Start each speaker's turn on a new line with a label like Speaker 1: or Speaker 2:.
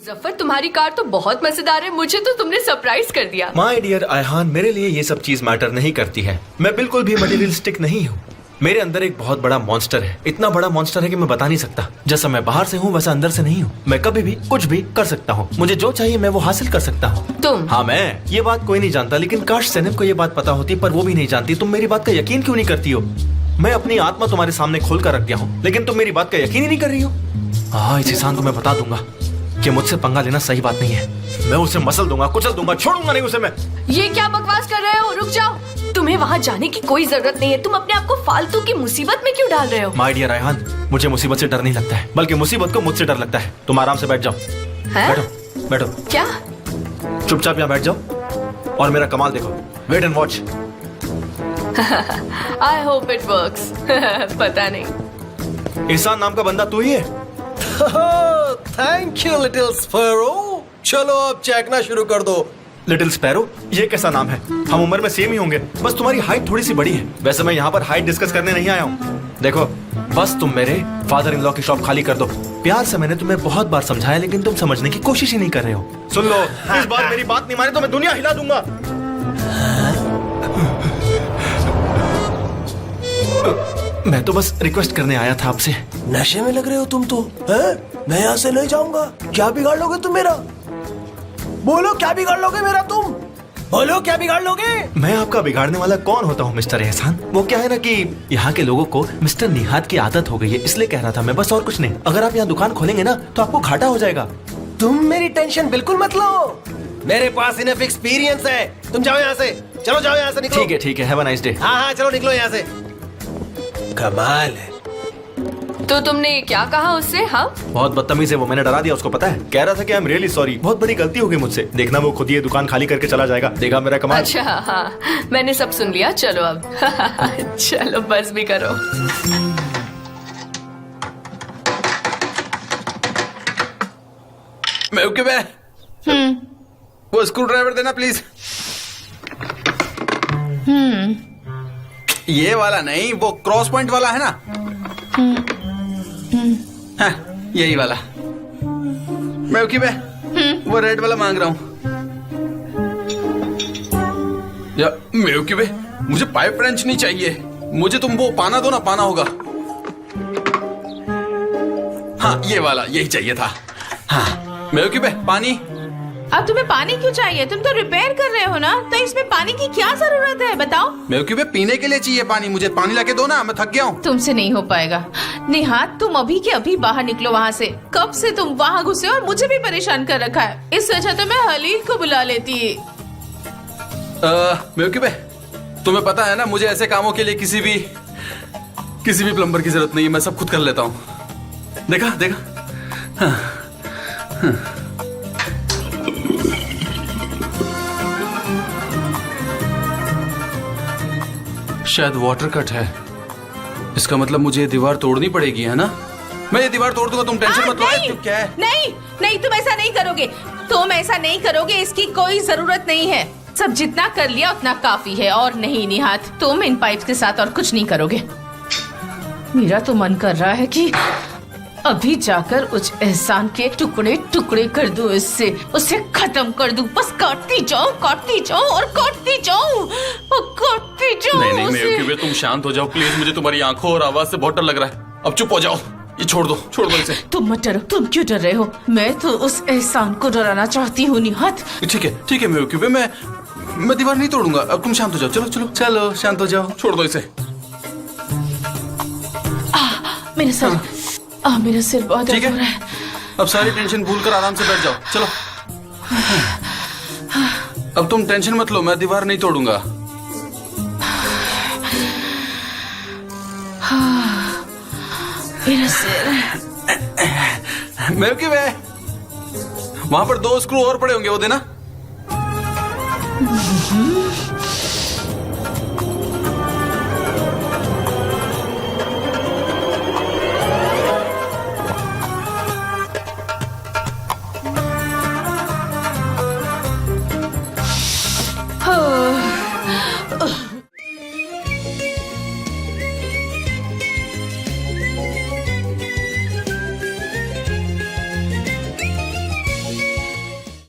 Speaker 1: जफर, तुम्हारी कार तो बहुत मजेदार है। मुझे तो तुमने सरप्राइज कर दिया।
Speaker 2: माय डियर आयहान, मेरे लिए ये सब चीज मैटर नहीं करती है। मैं बिल्कुल भी मटेरियलिस्टिक नहीं हूँ। मेरे अंदर एक बहुत बड़ा मॉन्स्टर है। इतना बड़ा मॉन्स्टर है कि मैं बता नहीं सकता। जैसा मैं बाहर से हूँ वैसा अंदर से नहीं हूँ। मैं कभी भी कुछ भी कर सकता हूँ। मुझे जो चाहिए मैं वो हासिल कर सकता हूँ।
Speaker 1: तुम?
Speaker 2: हाँ मैं। ये बात कोई नहीं जानता, लेकिन काश सैनब को ये बात पता होती, पर वो भी नहीं जानती। तुम मेरी बात का यकीन क्यों नहीं करती हो? मैं अपनी आत्मा तुम्हारे सामने खोल कर रख दिया हूँ, लेकिन तुम मेरी बात का यकीन ही नहीं कर रही हो। हाँ, इस इंसान को मैं बता दूंगा कि मुझसे पंगा लेना सही बात नहीं है। मैं उसे मसल दूंगा, कुचल दूंगा, छोड़ूंगा नहीं उसे मैं।
Speaker 1: ये क्या बकवास कर रहे हो? रुक जाओ। तुम्हें वहाँ जाने की कोई जरूरत नहीं है। तुम अपने आप को फालतू की मुसीबत में क्यों डाल रहे हो?
Speaker 2: माय डियर आयहान, मुझे मुसीबत से डर नहीं लगता है, बल्कि मुसीबत को मुझसे डर लगता है। तुम आराम से बैठ जाओ। बैठो बैठो।
Speaker 1: क्या?
Speaker 2: चुपचाप यहाँ बैठ जाओ और मेरा कमाल देखो। Wait and watch.
Speaker 1: I hope it works. पता नहीं।
Speaker 2: एहसान नाम का बंदा तू ही है?
Speaker 3: Thank you little sparrow. चलो अब चेकना शुरू कर दो।
Speaker 2: लिटिल स्पैरो, ये कैसा नाम है? हम उम्र में सेम ही होंगे, बस तुम्हारी हाइट थोड़ी सी बड़ी है। वैसे मैं यहाँ पर हाइट डिस्कस करने नहीं आया हूँ। देखो, बस तुम मेरे फादर इन लॉ की शॉप खाली कर दो। प्यार से मैंने तुम्हें बहुत बार समझाया, लेकिन तुम समझने की कोशिश ही नहीं कर रहे हो। सुन लो, इस बार मेरी बात नहीं माने तो मैं दुनिया हिला दूंगा। मैं तो बस रिक्वेस्ट करने आया था आपसे।
Speaker 3: नशे में लग रहे हो तुम तो, हैं? मैं यहाँ से नहीं जाऊंगा। क्या बिगाड़ लोगे तुम मेरा? बोलो, क्या बिगाड़ लोगे मेरा तुम? बोलो, क्या बिगाड़ लोगे?
Speaker 2: मैं आपका बिगाड़ने वाला कौन होता हूँ मिस्टर एहसान? वो क्या है ना कि यहाँ के लोगों को मिस्टर निहाद की आदत हो गई है, इसलिए कह रहा था मैं, बस और कुछ नहीं। अगर आप यहाँ दुकान खोलेंगे ना तो आपको घाटा हो जाएगा।
Speaker 3: तुम मेरी टेंशन बिल्कुल मत लो। मेरे पास इनफ एक्सपीरियंस है। तुम जाओ यहाँ से। चलो जाओ यहाँ से, निकलो।
Speaker 2: ठीक है ठीक है, हैव अ नाइस डे।
Speaker 3: हाँ हाँ, चलो निकलो यहाँ से। कमाल है।
Speaker 1: तो तुमने क्या कहा उससे? हाँ,
Speaker 2: बहुत बदतमीज है वो, मैंने डरा दिया उसको। पता है, कह रहा था कि आई एम रियली सॉरी, बहुत बड़ी गलती हो गई मुझसे। देखना वो खुद ही ये दुकान खाली करके चला जाएगा। देखा मेरा कमाल?
Speaker 1: अच्छा हाँ, मैंने सब सुन लिया। चलो अब। चलो बस भी करो।
Speaker 4: मैं ओके बे। वो स्क्रू ड्राइवर देना प्लीज। ये वाला नहीं, वो क्रॉस पॉइंट वाला है ना। हाँ, यही वाला। मैं ओके बे। वो रेड वाला मांग रहा हूँ। या मैं ओके बे, मुझे पाइप रेंच नहीं चाहिए। मुझे तुम वो पाना दो ना, पाना होगा। हाँ, ये वाला यही चाहिए था। हाँ, मैं ओके बे, पानी।
Speaker 5: अब तुम्हें पानी क्यों चाहिए? तुम तो रिपेयर कर रहे हो ना, तो इसमें पानी की क्या जरूरत है बताओ?
Speaker 4: मैं क्यों पीने के लिए चाहिए पानी। मुझे पानी लाके दो ना, मैं थक गया हूँ।
Speaker 5: तुमसे नहीं हो पाएगा निहाद। तुम अभी के अभी बाहर निकलो वहाँ से। कब से तुम वहाँ घुसे और मुझे भी परेशान कर रखा है। इससे अच्छा तो मैं हलील को बुला लेती।
Speaker 4: मैं क्यों तुम्हें पता है ना, मुझे ऐसे कामों के लिए किसी भी प्लम्बर की जरूरत नहीं है। मैं सब खुद कर लेता हूँ। देखा देखा। हाँ, हाँ। शायद वाटर कट है। इसका मतलब मुझे ये दीवार तोड़नी पड़ेगी, है ना? मैं ये दीवार तोड़ दूंगा, तुम टेंशन मत लो। क्या है?
Speaker 5: नहीं नहीं, तुम ऐसा नहीं करोगे। तुम ऐसा नहीं करोगे, इसकी कोई जरूरत नहीं है। सब जितना कर लिया उतना काफी है। और नहीं निहाद, तुम इन पाइप्स के साथ और कुछ नहीं करोगे। मेरा तो मन कर रहा है कि अभी जाकर उस एहसान के टुकड़े टुकड़े कर दूं, इससे उसे खत्म कर दूं। बस काटती जाओ और काटती जाओ।
Speaker 4: नहीं मैं तुम शांत हो जाओ प्लीज। मुझे तुम्हारी आंखों और आवाज से बहुत डर लग रहा है। अब चुप हो जाओ। ये छोड़ दो इसे।
Speaker 5: तुम मत डरो। तुम क्यों डर रहे हो? मैं तो उस एहसान को डराना चाहती हूँ निहाद।
Speaker 4: ठीक है मैं दीवार नहीं तोड़ूंगा। अब तुम शांत हो जाओ। चलो शांत हो जाओ। छोड़ दो इसे।
Speaker 5: मेरा सिर बहुत दर्द हो रहा है।
Speaker 4: अब सारी टेंशन भूल कर आराम से बैठ जाओ। चलो। अब तुम टेंशन मत लो, मैं दीवार नहीं तोड़ूंगा।
Speaker 5: मेरा सिर।
Speaker 4: मैं वहां पर 2 स्क्रू और पड़े होंगे, वो देना।